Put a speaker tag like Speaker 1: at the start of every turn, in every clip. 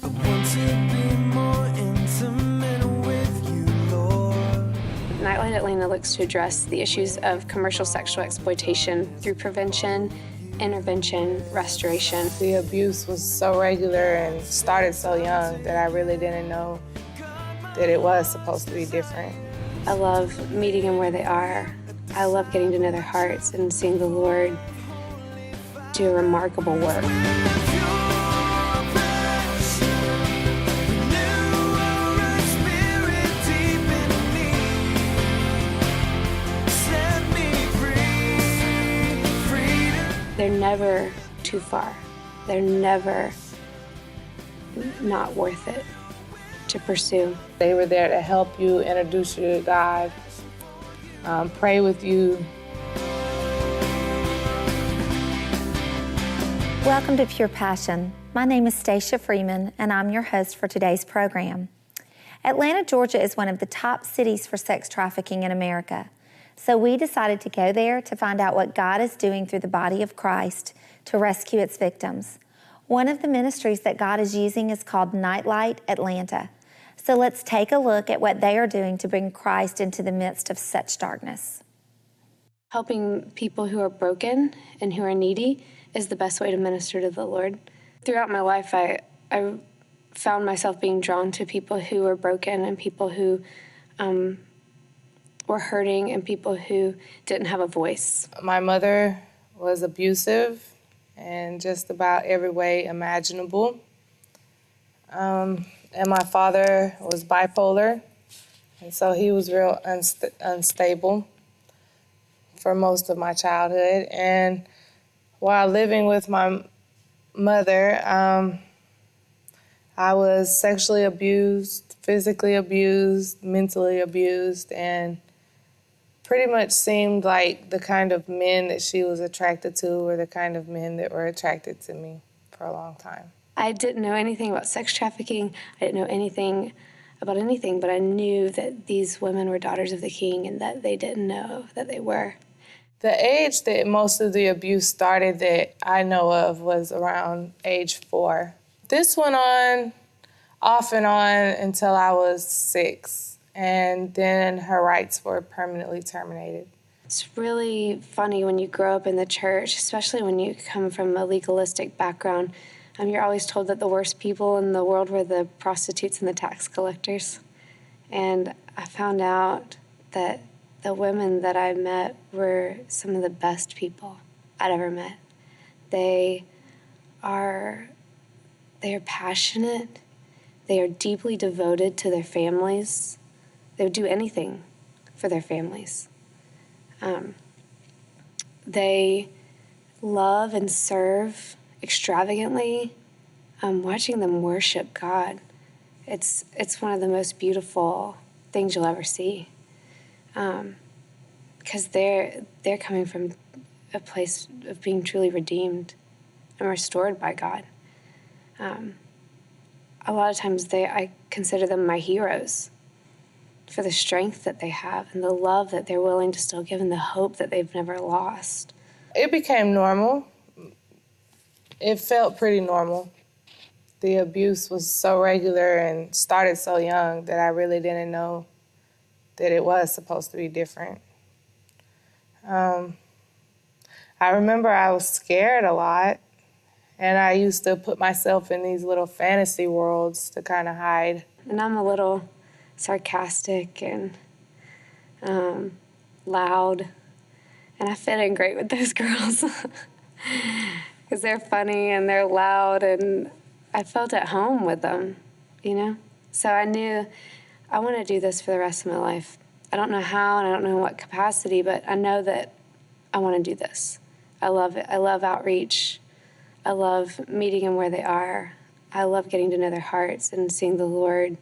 Speaker 1: I want to be more intimate with you, Lord.
Speaker 2: Nightlight Atlanta looks to address the issues of commercial sexual exploitation through prevention, intervention, restoration.
Speaker 3: The abuse was so regular and started so young that I really didn't know that it was supposed to be different.
Speaker 2: I love meeting them where they are. I love getting to know their hearts and seeing the Lord do a remarkable work. They're never too far. They're never not worth it to pursue.
Speaker 3: They were there to help you, introduce you to God, pray with you.
Speaker 4: Welcome to Pure Passion. My name is Stacia Freeman, and I'm your host for today's program. Atlanta, Georgia is one of the top cities for sex trafficking in America. So we decided to go there to find out what God is doing through the body of Christ to rescue its victims. One of the ministries that God is using is called Nightlight Atlanta. So let's take a look at what they are doing to bring Christ into the midst of such darkness.
Speaker 2: Helping people who are broken and who are needy is the best way to minister to the Lord. Throughout my life, I found myself being drawn to people who were broken and people who were hurting and people who didn't have a voice.
Speaker 3: My mother was abusive in just about every way imaginable. And my father was bipolar, and so he was real unstable for most of my childhood. And while living with my mother, I was sexually abused, physically abused, mentally abused, and pretty much seemed like the kind of men that she was attracted to were the kind of men that were attracted to me for a long time.
Speaker 2: I didn't know anything about sex trafficking. I didn't know anything about anything, but I knew that these women were daughters of the King and that they didn't know that they were.
Speaker 3: The age that most of the abuse started that I know of was around age 4. This went on off and on until I was 6. And then her rights were permanently terminated.
Speaker 2: It's really funny when you grow up in the church, especially when you come from a legalistic background. You're always told that the worst people in the world were the prostitutes and the tax collectors. And I found out that the women that I met were some of the best people I'd ever met. They are passionate. They are deeply devoted to their families. They would do anything for their families. They love and serve extravagantly. Watching them worship God, it's one of the most beautiful things you'll ever see. Because they're coming from a place of being truly redeemed and restored by God. A lot of times I consider them my heroes, for the strength that they have and the love that they're willing to still give and the hope that they've never lost.
Speaker 3: It became normal. It felt pretty normal. The abuse was so regular and started so young that I really didn't know that it was supposed to be different. I remember I was scared a lot, and I used to put myself in these little fantasy worlds to kind of hide.
Speaker 2: And I'm a little sarcastic and loud, and I fit in great with those girls because they're funny and they're loud, and I felt at home with them, you know? So I knew I want to do this for the rest of my life. I don't know how and I don't know in what capacity, but I know that I want to do this. I love it. I love outreach. I love meeting them where they are. I love getting to know their hearts and seeing the Lord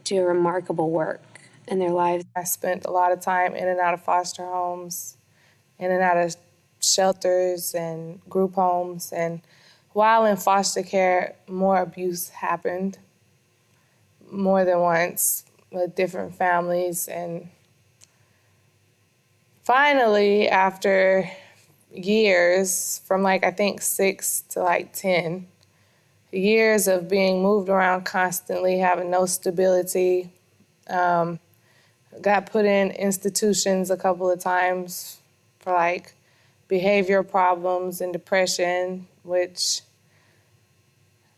Speaker 2: do a remarkable work in their lives.
Speaker 3: I spent a lot of time in and out of foster homes, in and out of shelters and group homes. And while in foster care, more abuse happened more than once with different families. And finally, after years, from I think 6 to 10 years of being moved around constantly, having no stability. Got put in institutions a couple of times for like behavioral problems and depression, which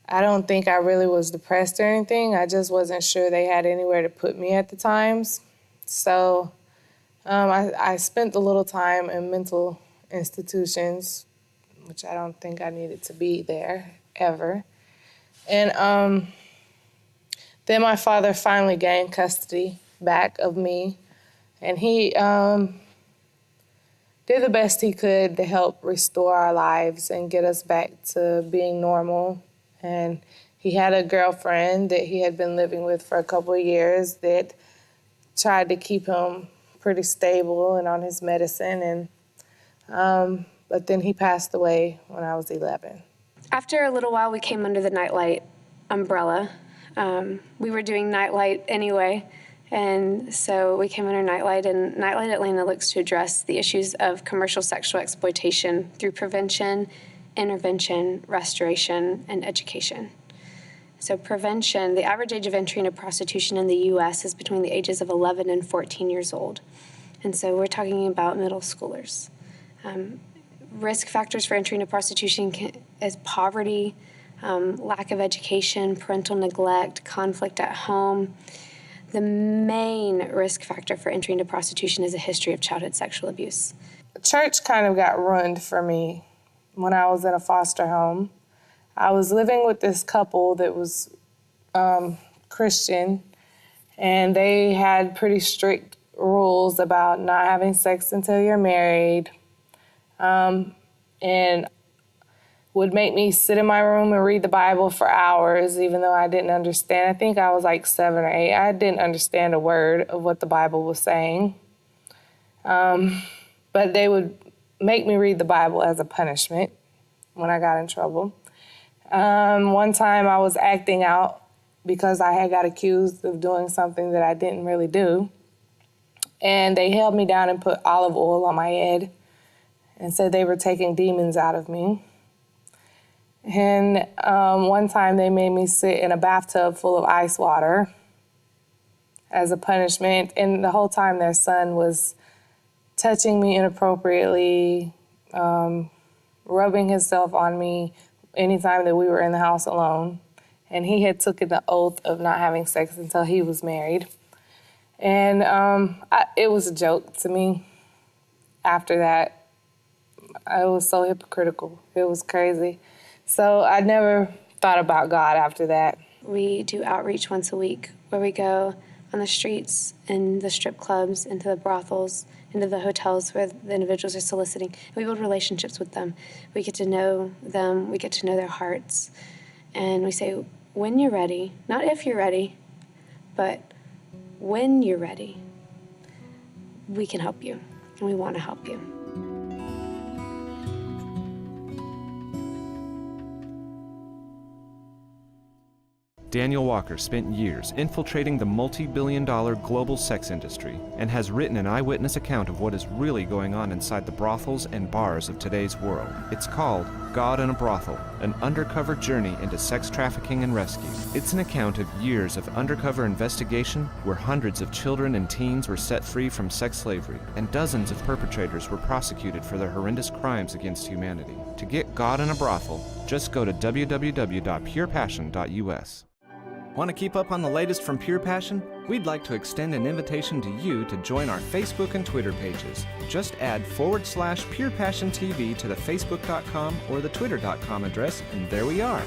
Speaker 3: I don't think I really was depressed or anything. I just wasn't sure they had anywhere to put me at the times. So I spent a little time in mental institutions, which I don't think I needed to be there ever. And then my father finally gained custody back of me, and he did the best he could to help restore our lives and get us back to being normal. And he had a girlfriend that he had been living with for a couple of years that tried to keep him pretty stable and on his medicine. And but then he passed away when I was 11.
Speaker 2: After a little while, we came under the Nightlight umbrella. We were doing Nightlight anyway, and so we came under Nightlight, and Nightlight Atlanta looks to address the issues of commercial sexual exploitation through prevention, intervention, restoration, and education. So prevention, the average age of entry into prostitution in the U.S. is between the ages of 11 and 14 years old. And so we're talking about middle schoolers. Risk factors for entry into prostitution is poverty, lack of education, parental neglect, conflict at home. The main risk factor for entry into prostitution is a history of childhood sexual abuse.
Speaker 3: Church kind of got ruined for me when I was in a foster home. I was living with this couple that was Christian, and they had pretty strict rules about not having sex until you're married, and would make me sit in my room and read the Bible for hours, even though I didn't understand. I think I was like 7 or 8. I didn't understand a word of what the Bible was saying. But they would make me read the Bible as a punishment when I got in trouble. One time I was acting out because I had got accused of doing something that I didn't really do. And they held me down and put olive oil on my head and said they were taking demons out of me. And one time they made me sit in a bathtub full of ice water as a punishment. And the whole time their son was touching me inappropriately, rubbing himself on me anytime that we were in the house alone. And he had taken the oath of not having sex until he was married. And it was a joke to me after that. I was so hypocritical. It was crazy. So I never thought about God after that.
Speaker 2: We do outreach once a week where we go on the streets, in the strip clubs, into the brothels, into the hotels where the individuals are soliciting. We build relationships with them. We get to know them. We get to know their hearts. And we say, when you're ready, not if you're ready, but when you're ready, we can help you, and we want to help you.
Speaker 5: Daniel Walker spent years infiltrating the multi-billion-dollar global sex industry and has written an eyewitness account of what is really going on inside the brothels and bars of today's world. It's called God in a Brothel, an undercover journey into sex trafficking and rescue. It's an account of years of undercover investigation where hundreds of children and teens were set free from sex slavery and dozens of perpetrators were prosecuted for their horrendous crimes against humanity. To get God in a Brothel, just go to www.purepassion.us. Want to keep up on the latest from Pure Passion? We'd like to extend an invitation to you to join our Facebook and Twitter pages. Just add /Pure Passion TV to the Facebook.com or the Twitter.com address, and there we are.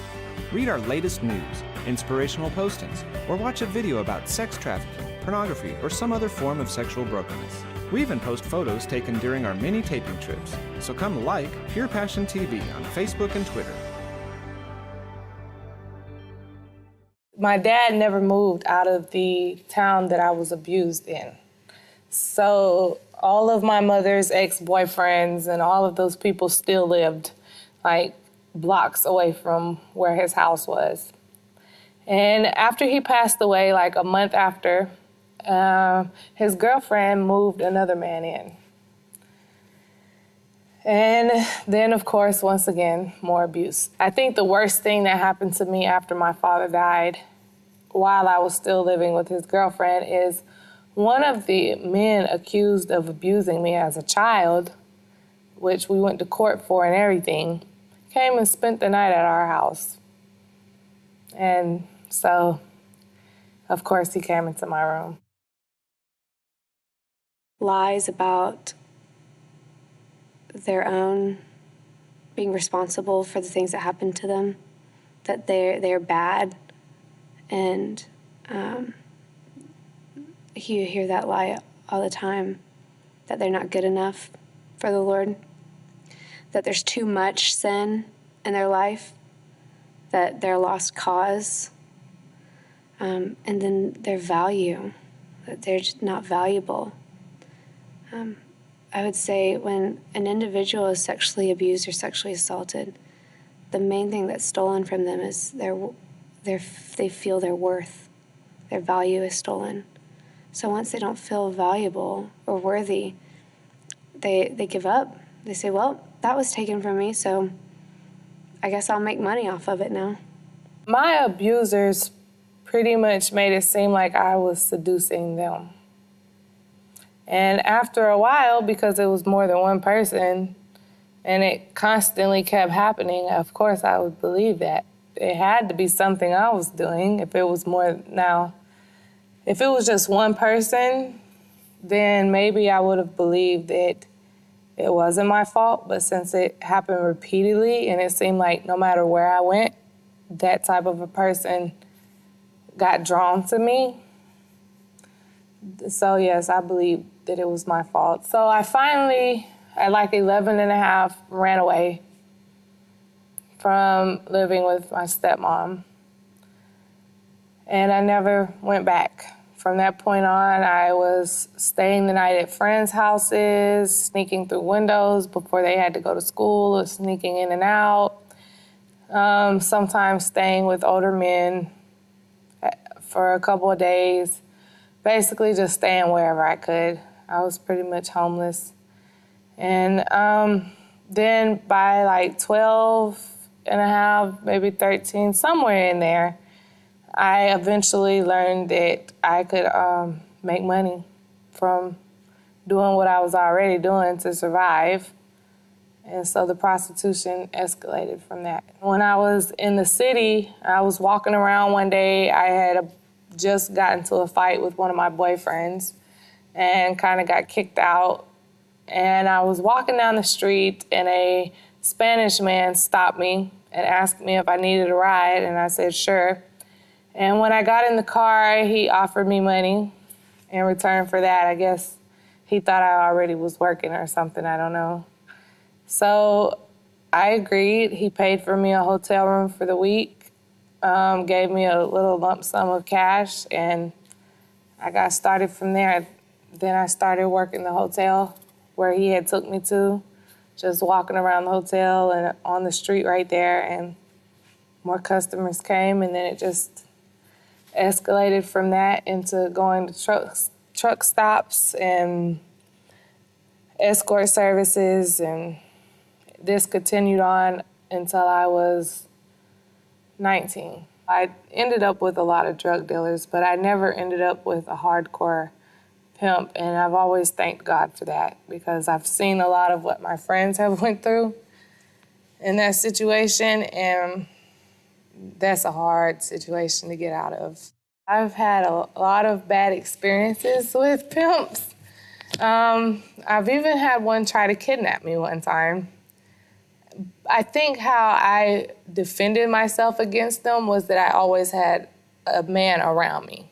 Speaker 5: Read our latest news, inspirational postings, or watch a video about sex trafficking, pornography, or some other form of sexual brokenness. We even post photos taken during our mini taping trips. So come like Pure Passion TV on Facebook and Twitter.
Speaker 3: My dad never moved out of the town that I was abused in. So all of my mother's ex-boyfriends and all of those people still lived like blocks away from where his house was. And after he passed away, like a month after, his girlfriend moved another man in. And then, of course, once again, more abuse. I think the worst thing that happened to me after my father died, while I was still living with his girlfriend, is one of the men accused of abusing me as a child, which we went to court for and everything, came and spent the night at our house. And so, of course, he came into my room.
Speaker 2: Lies about their own being responsible for the things that happened to them, that they're bad, and you hear that lie all the time, that they're not good enough for the Lord, that there's too much sin in their life, that they're a lost cause, and then their value, that they're just not valuable. I would say when an individual is sexually abused or sexually assaulted, the main thing that's stolen from them is they feel their worth. Their value is stolen. So once they don't feel valuable or worthy, they give up. They say, well, that was taken from me, so I guess I'll make money off of it now.
Speaker 3: My abusers pretty much made it seem like I was seducing them. And after a while, because it was more than one person and it constantly kept happening, of course I would believe that. It had to be something I was doing if it was more. Now, if it was just one person, then maybe I would have believed that it wasn't my fault. But since it happened repeatedly and it seemed like no matter where I went, that type of a person got drawn to me. So yes, I believe that it was my fault. So I finally, at like 11 and a half, ran away from living with my stepmom. And I never went back. From that point on, I was staying the night at friends' houses, sneaking through windows before they had to go to school, or sneaking in and out. Sometimes staying with older men for a couple of days. Basically just staying wherever I could. I was pretty much homeless. And then by like 12 and a half, maybe 13, somewhere in there, I eventually learned that I could make money from doing what I was already doing to survive. And so the prostitution escalated from that. When I was in the city, I was walking around one day. I had just got into a fight with one of my boyfriends and kind of got kicked out. And I was walking down the street and a Spanish man stopped me and asked me if I needed a ride, and I said sure. And when I got in the car, he offered me money in return for that. I guess he thought I already was working or something, I don't know. So I agreed. He paid for me a hotel room for the week. Gave me a little lump sum of cash, and I got started from there. Then I started working the hotel where he had took me to, just walking around the hotel and on the street right there, and more customers came, and then it just escalated from that into going to truck stops and escort services, and this continued on until I was 19. I ended up with a lot of drug dealers, but I never ended up with a hardcore pimp, and I've always thanked God for that because I've seen a lot of what my friends have went through in that situation, and that's a hard situation to get out of. I've had a lot of bad experiences with pimps. I've even had one try to kidnap me one time. I think how I defended myself against them was that I always had a man around me,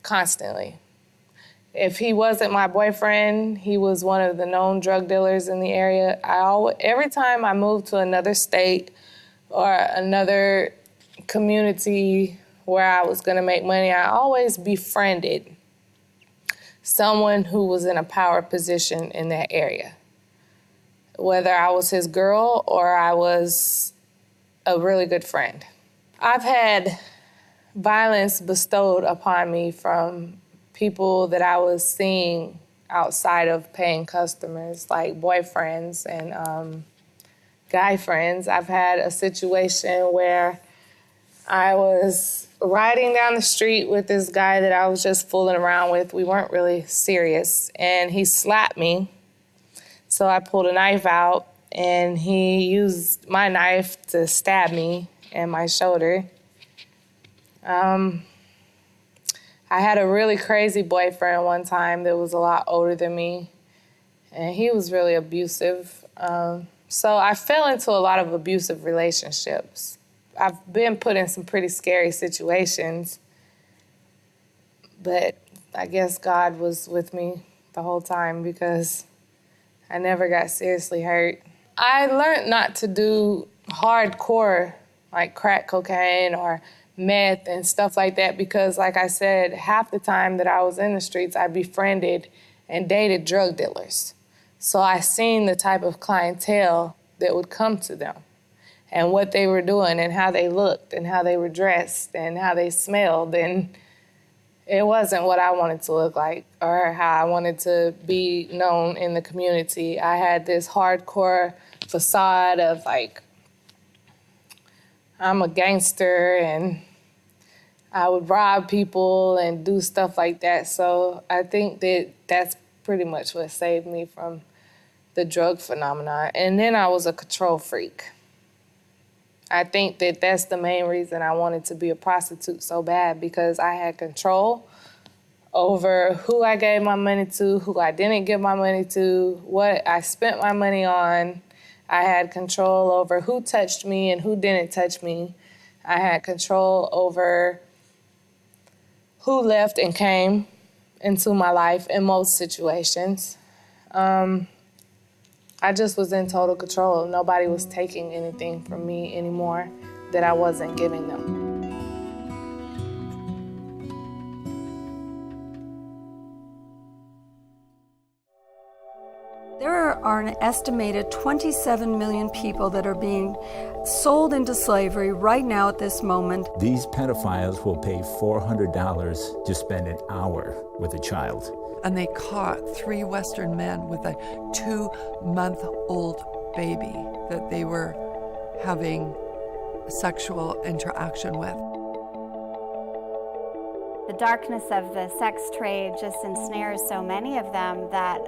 Speaker 3: constantly. If he wasn't my boyfriend, he was one of the known drug dealers in the area. Every time I moved to another state or another community where I was gonna make money, I always befriended someone who was in a power position in that area. Whether I was his girl or I was a really good friend. I've had violence bestowed upon me from people that I was seeing outside of paying customers, like boyfriends and guy friends. I've had a situation where I was riding down the street with this guy that I was just fooling around with. We weren't really serious, and he slapped me. So I pulled a knife out, and he used my knife to stab me in my shoulder. I had a really crazy boyfriend one time that was a lot older than me, and he was really abusive. So I fell into a lot of abusive relationships. I've been put in some pretty scary situations, but I guess God was with me the whole time because I never got seriously hurt. I learned not to do hardcore, like crack cocaine or meth and stuff like that because, like I said, half the time that I was in the streets, I befriended and dated drug dealers. So I seen the type of clientele that would come to them and what they were doing and how they looked and how they were dressed and how they smelled. And it wasn't what I wanted to look like or how I wanted to be known in the community. I had this hardcore facade of like, I'm a gangster and I would rob people and do stuff like that. So I think that that's pretty much what saved me from the drug phenomenon. And then I was a control freak. I think that that's the main reason I wanted to be a prostitute so bad, because I had control over who I gave my money to, who I didn't give my money to, what I spent my money on. I had control over who touched me and who didn't touch me. I had control over who left and came into my life in most situations. I just was in total control. Nobody was taking anything from me anymore that I wasn't giving them.
Speaker 6: There are an estimated 27 million people that are being sold into slavery right now at this moment.
Speaker 7: These pedophiles will pay $400 to spend an hour with a child.
Speaker 8: And they caught 3 Western men with a 2-month-old baby that they were having sexual interaction with.
Speaker 9: The darkness of the sex trade just ensnares so many of them that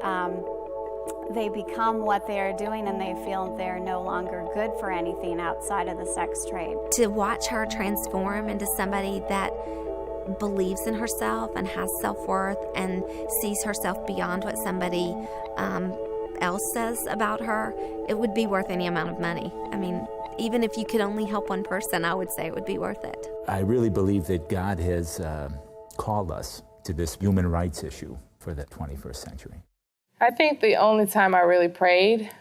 Speaker 9: they become what they are doing, and they feel they're no longer good for anything outside of the sex trade.
Speaker 4: To watch her transform into somebody that believes in herself and has self-worth and sees herself beyond what somebody else says about her, it would be worth any amount of money. I mean, even if you could only help one person, I would say it would be worth it.
Speaker 7: I really believe that God has called us to this human rights issue for the 21st century.
Speaker 3: I think the only time I really prayed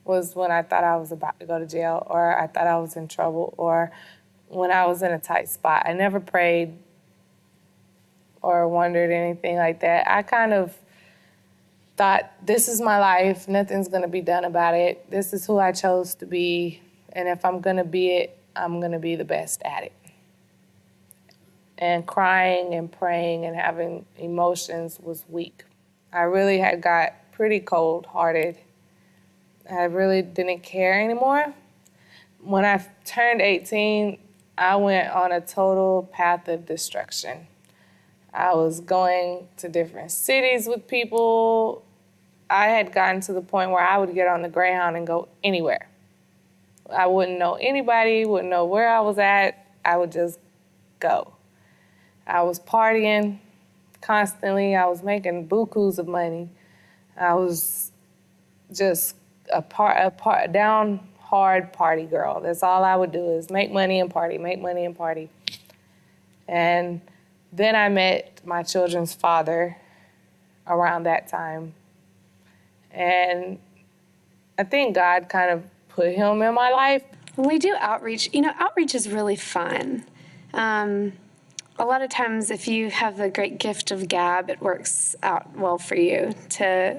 Speaker 3: was when I thought I was about to go to jail, or I thought I was in trouble, or when I was in a tight spot. I never prayed or wondered anything like that. I kind of thought, this is my life, nothing's gonna be done about it. This is who I chose to be, and if I'm gonna be it, I'm gonna be the best at it. And crying and praying and having emotions was weak. I really had got pretty cold-hearted. I really didn't care anymore. When I turned 18, I went on a total path of destruction. I was going to different cities with people. I had gotten to the point where I would get on the Greyhound and go anywhere. I wouldn't know anybody, wouldn't know where I was at. I would just go. I was partying constantly. I was making bukus of money. I was just a down hard party girl. That's all I would do, is make money and party, make money and party. And then I met my children's father around that time. And I think God kind of put him in my life.
Speaker 2: When we do outreach, outreach is really fun. A lot of times, if you have the great gift of gab, it works out well for you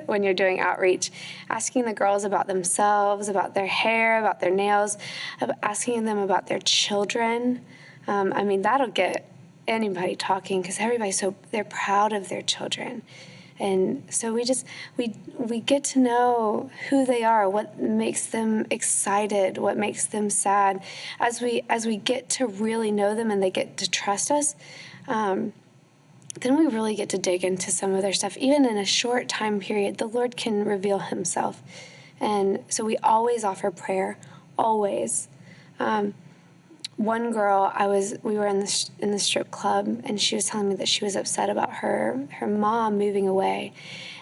Speaker 2: when you're doing outreach. Asking the girls about themselves, about their hair, about their nails, asking them about their children. That'll get anybody talking, because they're proud of their children. And so we get to know who they are, what makes them excited, what makes them sad. As we get to really know them and they get to trust us, then we really get to dig into some of their stuff. Even in a short time period, the Lord can reveal himself. And so we always offer prayer, always. One girl, we were in the strip club, and she was telling me that she was upset about her mom moving away.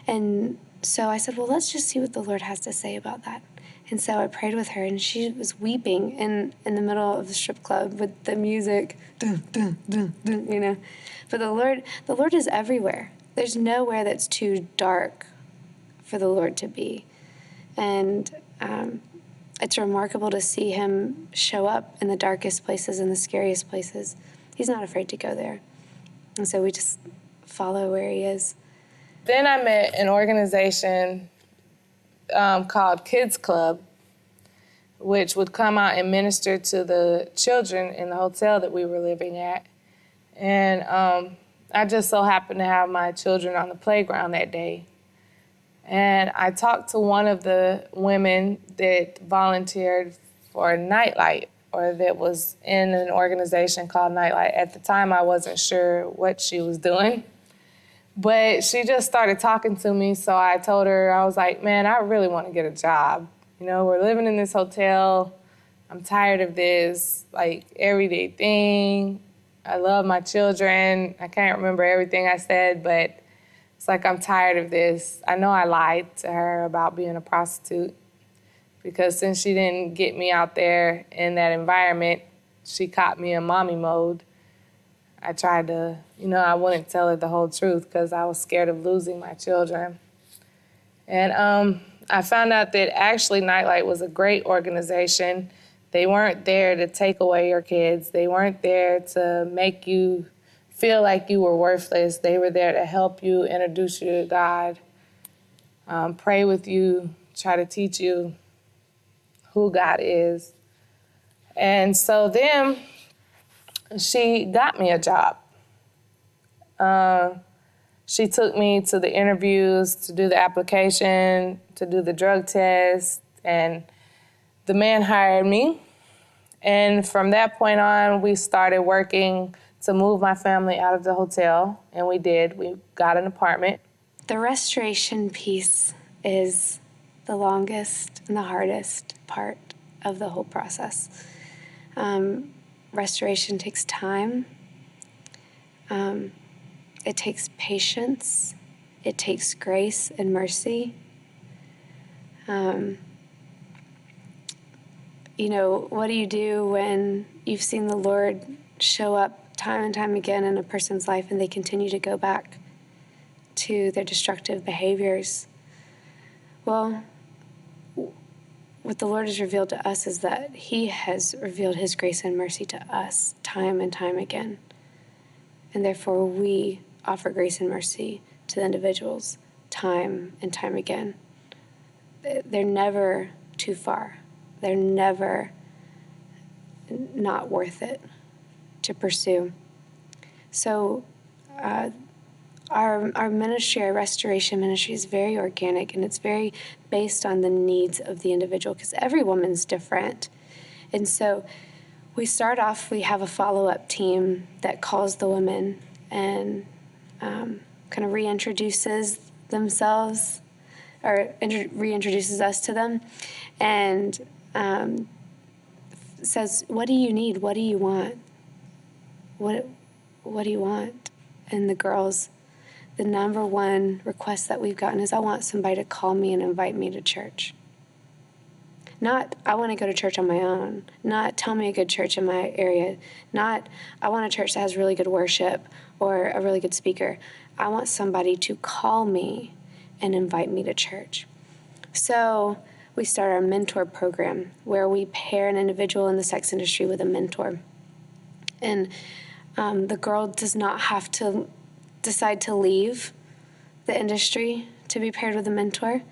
Speaker 2: And so I said, well, let's just see what the Lord has to say about that. And so I prayed with her, and she was weeping in the middle of the strip club with the music, dun, dun, dun, dun, you know. But the Lord is everywhere. There's nowhere that's too dark for the Lord to be. And it's remarkable to see him show up in the darkest places and the scariest places. He's not afraid to go there. And so we just follow where he is.
Speaker 3: Then I met an organization called Kids Club, which would come out and minister to the children in the hotel that we were living at. And I just so happened to have my children on the playground that day. And I talked to one of the women that volunteered for Nightlight, or that was in an organization called Nightlight. At the time, I wasn't sure what she was doing. But she just started talking to me, so I told her, I was like, man, I really want to get a job. You know, we're living in this hotel. I'm tired of this, like, everyday thing. I love my children. I can't remember everything I said, but it's like, I'm tired of this. I know I lied to her about being a prostitute, because since she didn't get me out there in that environment, she caught me in mommy mode. I tried to, I wouldn't tell her the whole truth because I was scared of losing my children. And I found out that actually Nightlight was a great organization. They weren't there to take away your kids. They weren't there to make you feel like you were worthless. They were there to help you, introduce you to God, pray with you, try to teach you who God is. And so then she got me a job. She took me to the interviews, to do the application, to do the drug test, and the man hired me. And from that point on, we started working to move my family out of the hotel, and we did. We got an apartment.
Speaker 2: The restoration piece is the longest and the hardest part of the whole process. Restoration takes time. It takes patience. It takes grace and mercy. What do you do when you've seen the Lord show up time and time again in a person's life and they continue to go back to their destructive behaviors? Well, what the Lord has revealed to us is that he has revealed his grace and mercy to us time and time again. And therefore, we offer grace and mercy to the individuals time and time again. They're never too far. They're never not worth it to pursue. So our ministry, our restoration ministry, is very organic, and it's very based on the needs of the individual, because every woman's different. And so we start off, we have a follow-up team that calls the women and kind of reintroduces themselves, or reintroduces us to them, and says, what do you need? What do you want? What do you want? And the girls, the number one request that we've gotten is, I want somebody to call me and invite me to church. Not, I want to go to church on my own. Not, tell me a good church in my area. Not, I want a church that has really good worship or a really good speaker. I want somebody to call me and invite me to church. So we start our mentor program, where we pair an individual in the sex industry with a mentor. And the girl does not have to decide to leave the industry to be paired with a mentor.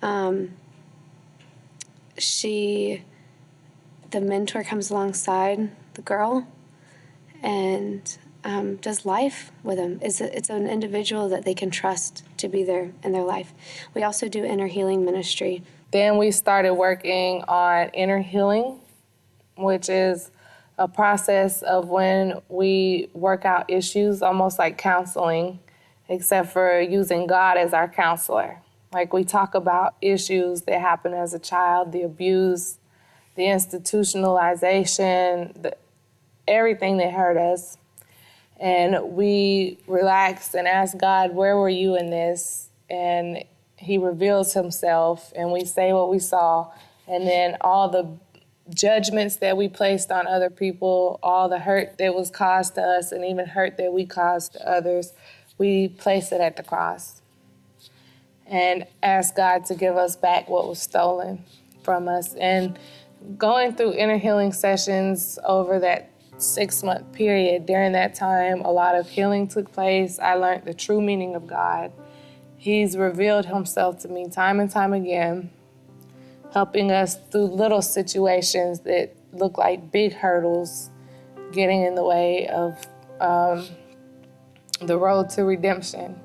Speaker 2: The mentor comes alongside the girl and does life with them. It's an individual that they can trust to be there in their life. We also do inner healing ministry.
Speaker 3: Then we started working on inner healing, which is a process of when we work out issues, almost like counseling, except for using God as our counselor. Like, we talk about issues that happened as a child, the abuse, the institutionalization, everything that hurt us. And we relaxed and asked God, where were you in this? And he reveals himself, and we say what we saw. And then all the judgments that we placed on other people, all the hurt that was caused to us, and even hurt that we caused to others, we place it at the cross and ask God to give us back what was stolen from us. And going through inner healing sessions over that 6-month period, during that time, a lot of healing took place. I learned the true meaning of God. He's revealed himself to me time and time again, helping us through little situations that look like big hurdles, getting in the way of the road to redemption.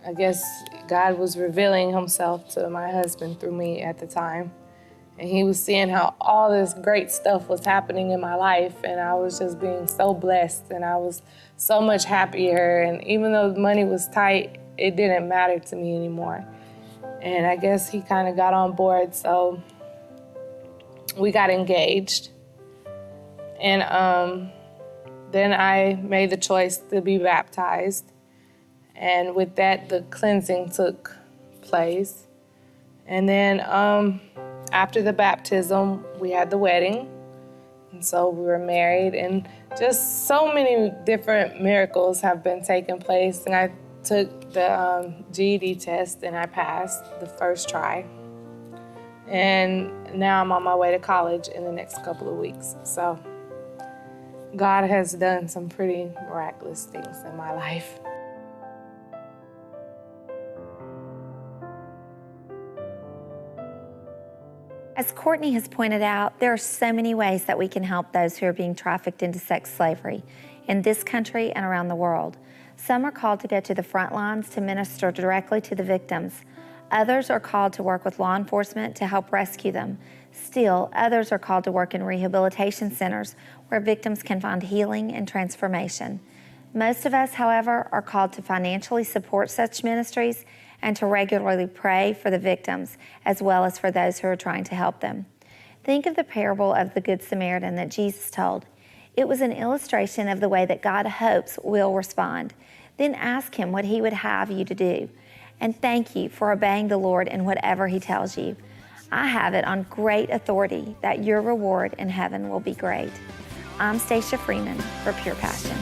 Speaker 3: I guess God was revealing himself to my husband through me at the time. And he was seeing how all this great stuff was happening in my life, and I was just being so blessed, and I was so much happier. And even though the money was tight, it didn't matter to me anymore. And I guess he kind of got on board, so we got engaged. And then I made the choice to be baptized. And with that, the cleansing took place. And then after the baptism, we had the wedding. And so we were married. And just so many different miracles have been taking place. And I took the GED test, and I passed the first try. And now I'm on my way to college in the next couple of weeks. So God has done some pretty miraculous things in my life.
Speaker 4: As Courtney has pointed out, there are so many ways that we can help those who are being trafficked into sex slavery in this country and around the world. Some are called to go to the front lines to minister directly to the victims. Others are called to work with law enforcement to help rescue them. Still, others are called to work in rehabilitation centers where victims can find healing and transformation. Most of us, however, are called to financially support such ministries and to regularly pray for the victims as well as for those who are trying to help them. Think of the parable of the Good Samaritan that Jesus told. It was an illustration of the way that God hopes we'll respond. Then ask him what he would have you to do. And thank you for obeying the Lord in whatever he tells you. I have it on great authority that your reward in heaven will be great. I'm Stacia Freeman for Pure Passion.